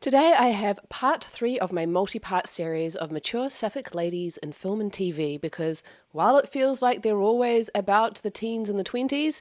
Today I have part 3 of my multi-part series of mature sapphic ladies in film and TV because while it feels like they're always about the teens and the 20s,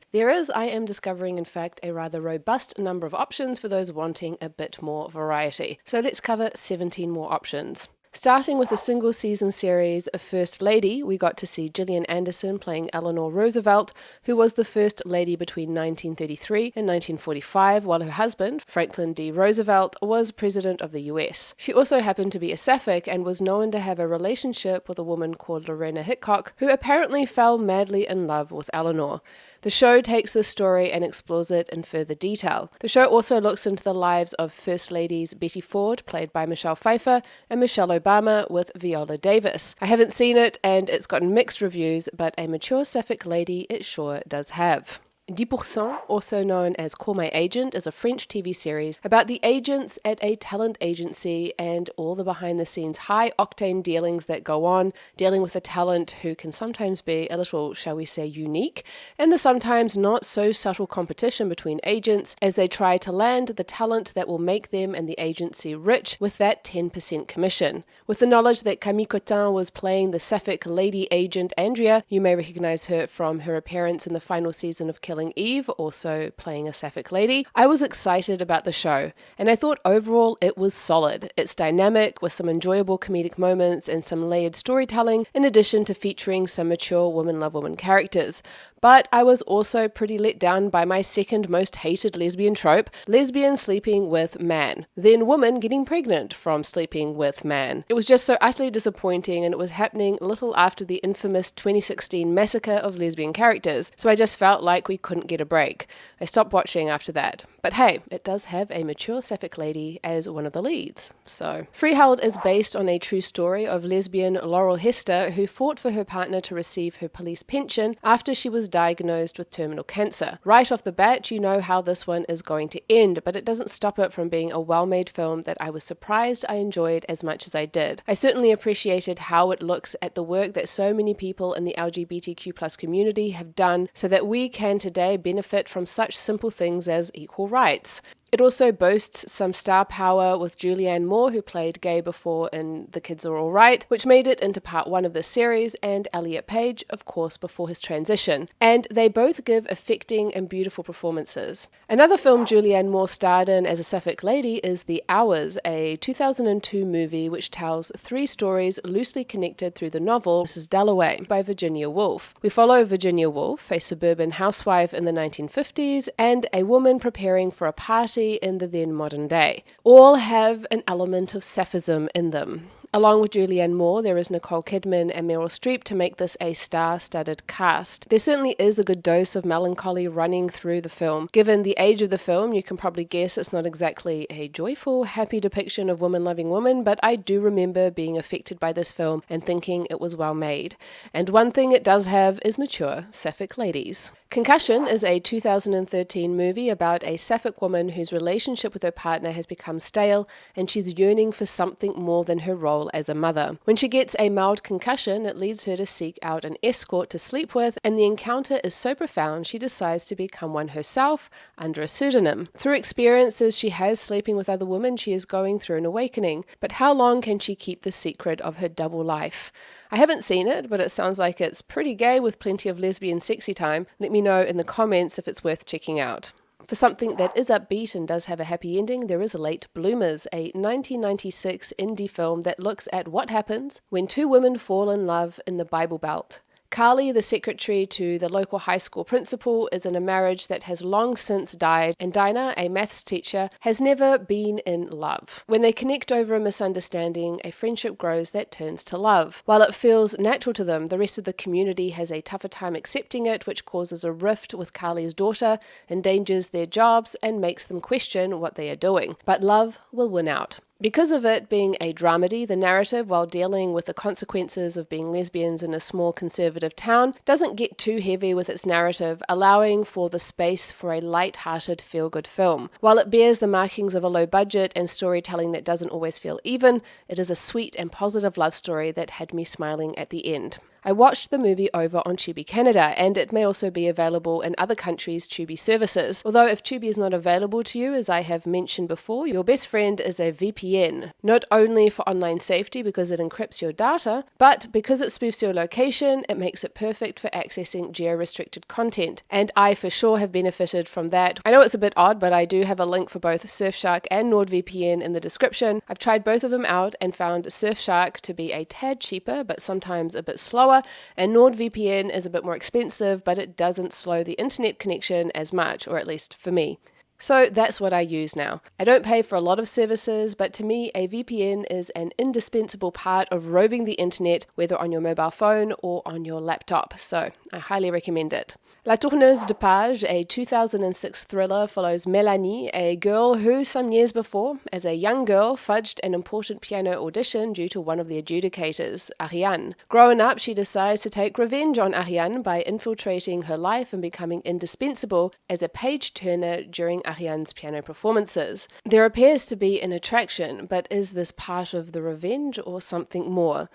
I am discovering in fact a rather robust number of options for those wanting a bit more variety. So let's cover 17 more options. Starting with a single season series of First Lady, we got to see Gillian Anderson playing Eleanor Roosevelt, who was the First Lady between 1933 and 1945, while her husband, Franklin D. Roosevelt, was President of the US. She also happened to be a sapphic and was known to have a relationship with a woman called Lorena Hickok, who apparently fell madly in love with Eleanor. The show takes this story and explores it in further detail. The show also looks into the lives of First Ladies Betty Ford, played by Michelle Pfeiffer, and Michelle Obama with Viola Davis. I haven't seen it and it's gotten mixed reviews, but a mature sapphic lady it sure does have. 10%, also known as Call My Agent, is a French TV series about the agents at a talent agency and all the behind-the-scenes high-octane dealings that go on, dealing with a talent who can sometimes be a little, shall we say, unique, and the sometimes not so subtle competition between agents as they try to land the talent that will make them and the agency rich with that 10% commission. With the knowledge that Camille Cotin was playing the sapphic lady agent Andrea, you may recognize her from her appearance in the final season of Killing Eve, also playing a sapphic lady. I was excited about the show, and I thought overall it was solid. It's dynamic, with some enjoyable comedic moments and some layered storytelling, in addition to featuring some mature woman love woman characters. But I was also pretty let down by my second most hated lesbian trope, lesbian sleeping with man, then woman getting pregnant from sleeping with man. It was just so utterly disappointing, and it was happening little after the infamous 2016 massacre of lesbian characters, so I just felt like we couldn't get a break. I stopped watching after that. But hey, it does have a mature sapphic lady as one of the leads. So, Freeheld is based on a true story of lesbian Laurel Hester, who fought for her partner to receive her police pension after she was diagnosed with terminal cancer. Right off the bat, you know how this one is going to end, but it doesn't stop it from being a well-made film that I was surprised I enjoyed as much as I did. I certainly appreciated how it looks at the work that so many people in the LGBTQ+ community have done so that we can today benefit from such simple things as equal rights. It also boasts some star power with Julianne Moore, who played Gay before in The Kids Are All Right, which made it into part 1 of the series, and Elliot Page, of course, before his transition. And they both give affecting and beautiful performances. Another film Julianne Moore starred in as a sapphic lady is The Hours, a 2002 movie which tells 3 stories loosely connected through the novel Mrs. Dalloway by Virginia Woolf. We follow Virginia Woolf, a suburban housewife in the 1950s, and a woman preparing for a party in the then modern day. All have an element of sapphism in them. Along with Julianne Moore, there is Nicole Kidman and Meryl Streep to make this a star-studded cast. There certainly is a good dose of melancholy running through the film. Given the age of the film, you can probably guess it's not exactly a joyful, happy depiction of woman-loving women, but I do remember being affected by this film and thinking it was well made. And one thing it does have is mature sapphic ladies. Concussion is a 2013 movie about a sapphic woman whose relationship with her partner has become stale and she's yearning for something more than her role as a mother. When she gets a mild concussion, it leads her to seek out an escort to sleep with, and the encounter is so profound she decides to become one herself under a pseudonym. Through experiences she has sleeping with other women, she is going through an awakening. But how long can she keep the secret of her double life? I haven't seen it, but it sounds like it's pretty gay with plenty of lesbian sexy time. Let me know in the comments if it's worth checking out. For something that is upbeat and does have a happy ending, there is Late Bloomers, a 1996 indie film that looks at what happens when 2 women fall in love in the Bible Belt. Carly, the secretary to the local high school principal, is in a marriage that has long since died, and Dinah, a maths teacher, has never been in love. When they connect over a misunderstanding, a friendship grows that turns to love. While it feels natural to them, the rest of the community has a tougher time accepting it, which causes a rift with Carly's daughter, endangers their jobs, and makes them question what they are doing. But love will win out. Because of it being a dramedy, the narrative, while dealing with the consequences of being lesbians in a small conservative town, doesn't get too heavy with its narrative, allowing for the space for a light-hearted, feel-good film. While it bears the markings of a low budget and storytelling that doesn't always feel even, it is a sweet and positive love story that had me smiling at the end. I watched the movie over on Tubi Canada, and it may also be available in other countries' Tubi services. Although if Tubi is not available to you, as I have mentioned before, your best friend is a VPN. Not only for online safety because it encrypts your data, but because it spoofs your location, it makes it perfect for accessing geo-restricted content. And I for sure have benefited from that. I know it's a bit odd, but I do have a link for both Surfshark and Nord VPN in the description. I've tried both of them out and found Surfshark to be a tad cheaper, but sometimes a bit slower, and Nord VPN is a bit more expensive, but it doesn't slow the internet connection as much, or at least for me. So that's what I use now. I don't pay for a lot of services, but to me, a VPN is an indispensable part of roving the internet, whether on your mobile phone or on your laptop. So I highly recommend it. La Tourneuse de Page, a 2006 thriller, follows Mélanie, a girl who, some years before, as a young girl, fudged an important piano audition due to one of the adjudicators, Ariane. Growing up, she decides to take revenge on Ariane by infiltrating her life and becoming indispensable as a page-turner during Ariane's piano performances. There appears to be an attraction, but is this part of the revenge or something more?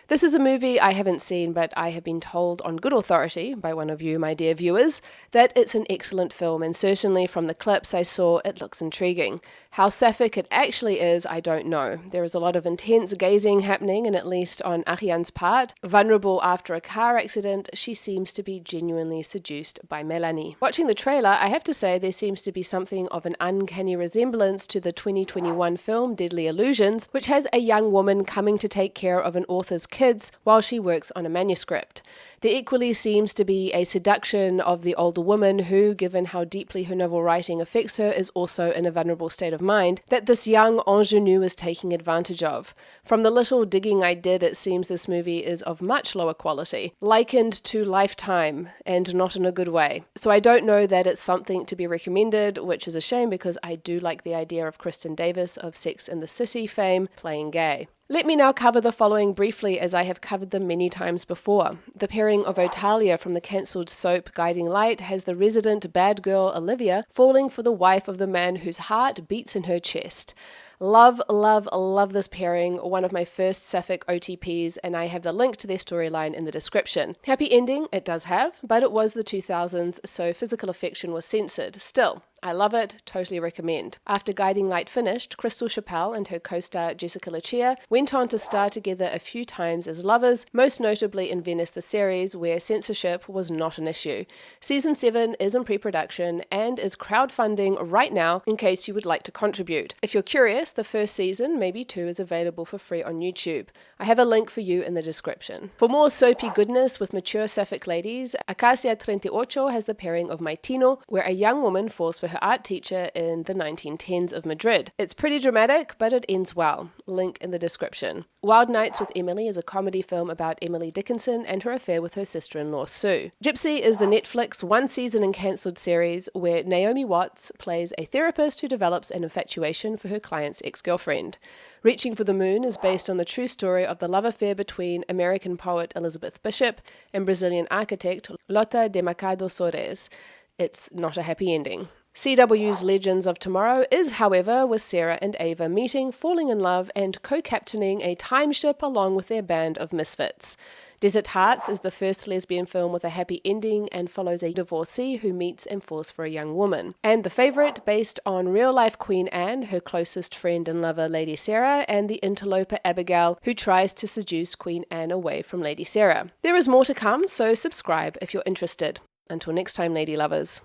This is a movie I haven't seen, but I have been told on good authority by one of you, my dear viewers, that it's an excellent film, and certainly from the clips I saw, it looks intriguing. How sapphic it actually is, I don't know. There is a lot of intense gazing happening, and at least on Ariane's part, vulnerable after a car accident, she seems to be genuinely seduced by Mélanie. Watching the trailer, I have to say there seems to be something of an uncanny resemblance to the 2021 film Deadly Illusions, which has a young woman coming to take care of an author's kids while she works on a manuscript. There equally seems to be a seduction of the older woman who, given how deeply her novel writing affects her, is also in a vulnerable state of mind that this young ingenue is taking advantage of. From the little digging I did, it seems this movie is of much lower quality, likened to Lifetime, and not in a good way. So I don't know that it's something to be recommended, which is a shame because I do like the idea of Kristen Davis of Sex and the City fame playing gay. Let me now cover the following briefly as I have covered them many times before. The pairing of Otalia from the cancelled soap Guiding Light has the resident bad girl Olivia falling for the wife of the man whose heart beats in her chest. Love, love, love this pairing, one of my first sapphic OTPs, and I have the link to their storyline in the description. Happy ending, it does have, but it was the 2000s, so physical affection was censored. Still, I love it, totally recommend. After Guiding Light finished, Crystal Chappell and her co-star Jessica Lucia went on to star together a few times as lovers, most notably in Venice the series, where censorship was not an issue. Season 7 is in pre-production and is crowdfunding right now in case you would like to contribute. If you're curious, the first season, maybe 2, is available for free on YouTube. I have a link for you in the description. For more soapy goodness with mature sapphic ladies, Acacia 38 has the pairing of Maitino, where a young woman falls for her art teacher in the 1910s of Madrid. It's pretty dramatic, but it ends well. Link in the description. Wild Nights with Emily is a comedy film about Emily Dickinson and her affair with her sister-in-law Sue. Gypsy is the Netflix one-season and cancelled series where Naomi Watts plays a therapist who develops an infatuation for her client's ex-girlfriend. Reaching for the Moon is based on the true story of the love affair between American poet Elizabeth Bishop and Brazilian architect Lota de Machado Soares. It's not a happy ending. CW's Legends of Tomorrow is, however, with Sarah and Ava meeting, falling in love, and co-captaining a time ship along with their band of misfits. Desert Hearts is the first lesbian film with a happy ending and follows a divorcee who meets and falls for a young woman. And The Favourite, based on real-life Queen Anne, her closest friend and lover Lady Sarah, and the interloper Abigail, who tries to seduce Queen Anne away from Lady Sarah. There is more to come, so subscribe if you're interested. Until next time, lady lovers.